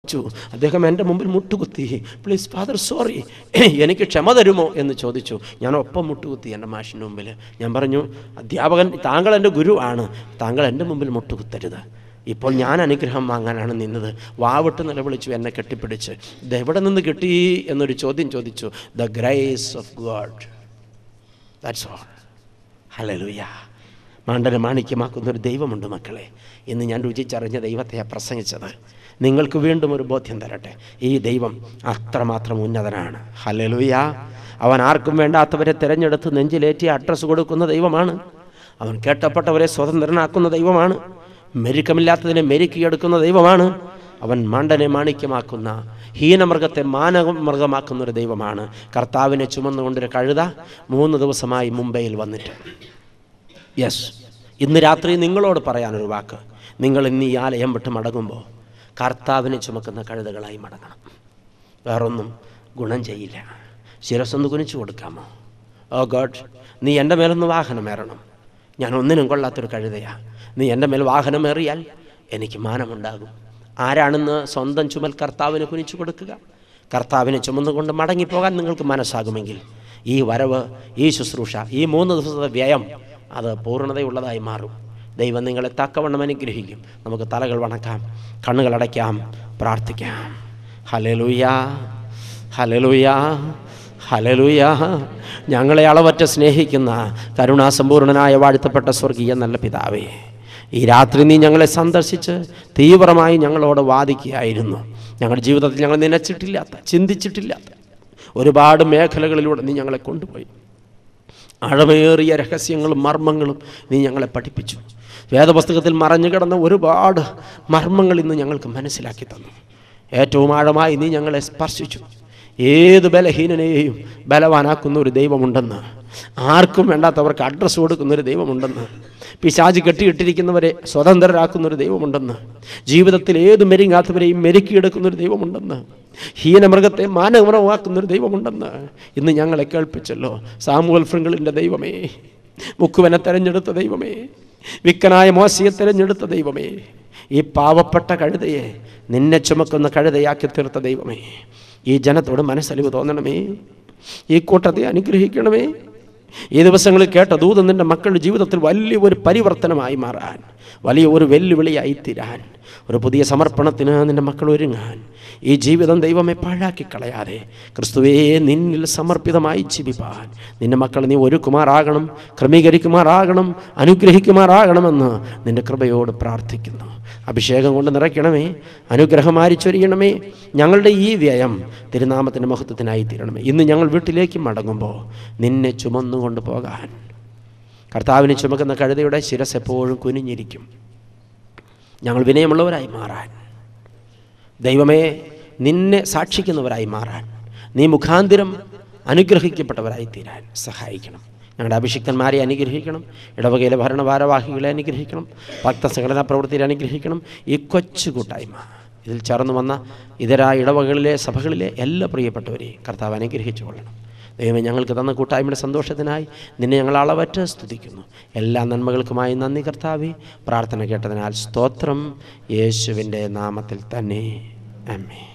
അദ്ദേഹം എൻ്റെ മുമ്പിൽ മുട്ടുകുത്തി. പ്ലീസ് ഫാദർ, സോറി, എനിക്ക് ക്ഷമ തരുമോ എന്ന് ചോദിച്ചു. ഞാൻ ഒപ്പം മുട്ടുകുത്തി എൻ്റെ മാഷിൻ്റെ മുമ്പിൽ. ഞാൻ പറഞ്ഞു, അധ്യാപകൻ, താങ്കൾ എൻ്റെ ഗുരു ആണ്, താങ്കൾ എൻ്റെ മുമ്പിൽ മുട്ടുകുത്തരുത്. ഇപ്പോൾ ഞാൻ അനുഗ്രഹം വാങ്ങാനാണ് നിന്നത്. വാവിട്ട് നിലവിളിച്ചു, എന്നെ കെട്ടിപ്പിടിച്ച്. ഇത് എവിടെ നിന്ന് കിട്ടി എന്നൊരു ചോദ്യം ചോദിച്ചു. The grace of God, that's all. Hallelujah. മാണ്ടനെ മാണിക്യമാക്കുന്നൊരു ദൈവമുണ്ട് മക്കളെ. ഇന്ന് ഞാൻ രുചിച്ചറിഞ്ഞ ദൈവത്തെയാണ് പ്രസംഗിച്ചത്. നിങ്ങൾക്ക് വീണ്ടും ഒരു ബോധ്യം തരട്ടെ, ഈ ദൈവം അത്രമാത്രം ഉന്നതനാണ്. ഹല്ലേലൂയ. അവൻ ആർക്കും വേണ്ടാത്തവരെ തിരഞ്ഞെടുത്ത് നെഞ്ചിലേറ്റി അഡ്രസ്സ് കൊടുക്കുന്ന ദൈവമാണ്. അവൻ കേട്ടപ്പെട്ടവരെ സ്വതന്ത്രനാക്കുന്ന ദൈവമാണ്. മെരുക്കമില്ലാത്തതിനെ മെരുക്കിയെടുക്കുന്ന ദൈവമാണ്. അവൻ മാണ്ടനെ മാണിക്യമാക്കുന്ന, ഹീനമൃഗത്തെ മാനമൃഗമാക്കുന്നൊരു ദൈവമാണ്. കർത്താവിനെ ചുമന്നുകൊണ്ടൊരു കഴുത 3 ദിവസമായി മുംബൈയിൽ വന്നിട്ട്. യെസ്, ഇന്ന് രാത്രി നിങ്ങളോട് പറയാനൊരു വാക്ക്. നിങ്ങൾ ഇന്ന് ഈ ആലയം വിട്ട് മടങ്ങുമ്പോൾ കർത്താവിനെ ചുമക്കുന്ന കഴുതകളായി മടങ്ങണം. വേറൊന്നും ഗുണം ചെയ്യില്ല. ശിരസ്സൊന്ന് കുനിച്ചു കൊടുക്കാമോ? ഓ ഗോഡ്, നീ എൻ്റെ മേലൊന്ന് വാഹനമേറണം. ഞാൻ ഒന്നിനും കൊള്ളാത്തൊരു കഴുതയാ. നീ എൻ്റെ മേൽ വാഹനമേറിയാൽ എനിക്ക് മാനമുണ്ടാകും. ആരാണെന്ന് സ്വന്തം ചുമൽ കർത്താവിന് കുനിച്ചു കൊടുക്കുക. കർത്താവിനെ ചുമന്നുകൊണ്ട് മടങ്ങിപ്പോകാൻ നിങ്ങൾക്ക് മനസ്സാകുമെങ്കിൽ ഈ വരവ്, ഈ ശുശ്രൂഷ, ഈ 3 ദിവസത്തെ വ്യയം അത് പൂർണ്ണതയുള്ളതായി മാറും. ദൈവം നിങ്ങളെ തക്കവണ്ണം അനുഗ്രഹിക്കും. നമുക്ക് തലകൾ വണക്കാം, കണ്ണുകളടയ്ക്കാം, പ്രാർത്ഥിക്കാം. Hallelujah, hallelujah, hallelujah. ഞങ്ങളെ അളവറ്റ സ്നേഹിക്കുന്ന കരുണാസമ്പൂർണനായ വാഴ്ത്തപ്പെട്ട സ്വർഗീയ നല്ല പിതാവേ, ഈ രാത്രി നീ ഞങ്ങളെ സന്ദർശിച്ച് തീവ്രമായി ഞങ്ങളോട് വാദിക്കുകയായിരുന്നു. ഞങ്ങളുടെ ജീവിതത്തിൽ ഞങ്ങൾ നനച്ചിട്ടില്ലാത്ത, ചിന്തിച്ചിട്ടില്ലാത്ത ഒരുപാട് മേഖലകളിലൂടെ നീ ഞങ്ങളെ കൊണ്ടുപോയി. ആഴമേറിയ രഹസ്യങ്ങളും മർമ്മങ്ങളും നീ ഞങ്ങളെ പഠിപ്പിച്ചു. വേദപുസ്തകത്തിൽ മറഞ്ഞു കിടന്ന ഒരുപാട് മർമ്മങ്ങൾ ഇന്ന് ഞങ്ങൾക്ക് മനസ്സിലാക്കി തന്നു. ഏറ്റവും ആഴമായി നീ ഞങ്ങളെ സ്പർശിച്ചു. ഏത് ബലഹീനനെയും ബലവാനാക്കുന്ന ഒരു ദൈവമുണ്ടെന്ന്, ആർക്കും വേണ്ടാത്തവർക്ക് അഡ്രസ്സ് കൊടുക്കുന്നൊരു ദൈവമുണ്ടെന്ന്, പിശാച് കെട്ടിയിട്ടിരിക്കുന്നവരെ സ്വതന്ത്രരാക്കുന്നൊരു ദൈവമുണ്ടെന്ന്, ജീവിതത്തിൽ ഏത് മെരുങ്ങാത്തവരെയും മെരുക്കിയെടുക്കുന്നൊരു ദൈവമുണ്ടെന്ന്, ഹീനമൃഗത്തെ മാനവമാക്കുന്നൊരു ദൈവമുണ്ടെന്ന് ഇന്ന് ഞങ്ങളെ കേൾപ്പിച്ചല്ലോ. സാമുവൽ ഫ്രിങ്കിളിൻ്റെ ദൈവമേ, മുക്കുവനെ തെരഞ്ഞെടുത്ത ദൈവമേ, വിക്കനായ മോശയെ തെരഞ്ഞെടുത്ത ദൈവമേ, ഈ പാവപ്പെട്ട കഴുതയെ നിന്നെ ചുമക്കുന്ന കഴുതയാക്കി തീർത്ത ദൈവമേ, ഈ ജനത്തോട് മനസ്സലിവ് തോന്നണമേ. ഈ കൂട്ടത്തെ അനുഗ്രഹിക്കണമേ. ഈ ദിവസങ്ങളിൽ കേട്ട ദൂതൻ നിൻ്റെ മക്കളുടെ ജീവിതത്തിൽ വലിയൊരു പരിവർത്തനമായി മാറാൻ, വലിയ ഒരു വെല്ലുവിളിയായി തീരാൻ, ഒരു പുതിയ സമർപ്പണത്തിന് നിൻ്റെ മക്കൾ ഒരുങ്ങാൻ, ഈ ജീവിതം ദൈവമേ പാഴാക്കി കളയാതെ ക്രിസ്തുവേ നിന്നിൽ സമർപ്പിതമായി ജീവിപ്പാൻ നിൻ്റെ മക്കൾ നീ ഒരുക്കുമാറാകണം, ക്രമീകരിക്കുമാറാകണം, അനുഗ്രഹിക്കുമാറാകണമെന്ന് നിൻ്റെ കൃപയോട് പ്രാർത്ഥിക്കുന്നു. അഭിഷേകം കൊണ്ട് നിറയ്ക്കണമേ, അനുഗ്രഹം ആരിച്ചൊരിയണമേ. ഞങ്ങളുടെ ഈ വ്യയം തിരുനാമത്തിൻ്റെ മഹത്വത്തിനായി തീരണമേ. ഇന്ന് ഞങ്ങൾ വീട്ടിലേക്ക് മടങ്ങുമ്പോൾ നിന്നെ ചുമന്നുകൊണ്ട് പോകാൻ, കർത്താവിനെ ചുമക്കുന്ന കഴുതയുടെ ശിരസ് എപ്പോഴും കുനിഞ്ഞിരിക്കും. ഞങ്ങൾ വിനയമുള്ളവരായി മാറാൻ, ദൈവമേ നിന്നെ സാക്ഷിക്കുന്നവരായി മാറാൻ, നീ മുഖാന്തിരം അനുഗ്രഹിക്കപ്പെട്ടവരായി തീരാൻ സഹായിക്കണം. ഞങ്ങളുടെ അഭിഷിക്തന്മാരെ അനുഗ്രഹിക്കണം, ഇടവകയിലെ ഭരണഭാരവാഹികളെ അനുഗ്രഹിക്കണം, ഭക്തസംഘടനാ പ്രവൃത്തിയെ അനുഗ്രഹിക്കണം. ഈ കൊച്ചു കൂട്ടായ്മ, ഇതിൽ ചേർന്ന് വന്ന ഇതര ഇടവകളിലെ സഭകളിലെ എല്ലാ പ്രിയപ്പെട്ടവരെയും കർത്താവ് അനുഗ്രഹിച്ചു കൊള്ളണം. ദൈവമേ, ഞങ്ങൾക്ക് തന്ന കൂട്ടായ്മയുടെ സന്തോഷത്തിനായി നിന്നെ ഞങ്ങൾ അളവറ്റ് സ്തുതിക്കുന്നു. എല്ലാ നന്മകൾക്കുമായി നന്ദി കർത്താവേ. പ്രാർത്ഥന കേട്ടതിനാൽ സ്തോത്രം. യേശുവിൻ്റെ നാമത്തിൽ തന്നെ ആമേൻ.